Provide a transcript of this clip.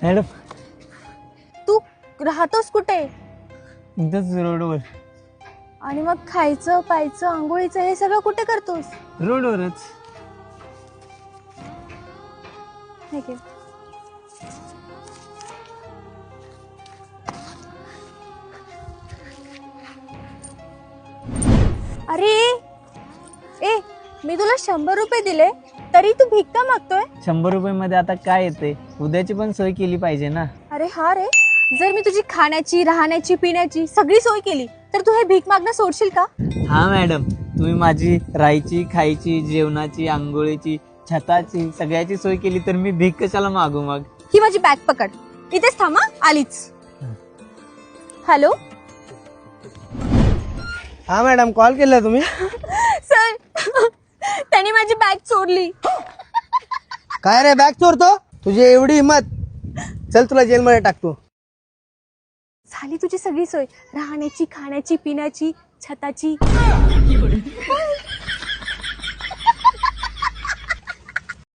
Madam तू राहतोस कुठे? इथंच रोडवर. आणि मग खायचं प्यायचं आंघोळीचं हे सगळं कुठे करतोस? रोडवरच. ठीक आहे. अरे ए मी तुला 100 रुपये दिले तरी तू भीक का मागतोय? 100 रुपये मध्ये आता काय येते? उद्याची पण सोय केली पाहिजे ना. अरे हा रे, जर मी तुझी खाण्याची राहण्याची पिण्याची सगळी सोय केली तर तू हे भीक मागणं सोडशील का? हा मॅडम, तुम्ही माझी राहायची खायची जेवणाची आंघोळीची छताची सगळ्याची सोय केली तर मी भीक कशाला मागू मग? ही माझी बॅग पकड, इथेच थांबा, आलीच. हॅलो हा मॅडम, कॉल केला तुम्ही? सर, त्याने माझी बॅग चोरली. काय रे, बॅग चोरतो? तुझी एवढी हिम्मत? चल तुला जेलमध्ये टाकतो. झाली तुझी सगळी सोय राहण्याची खाण्याची पिण्याची छताची.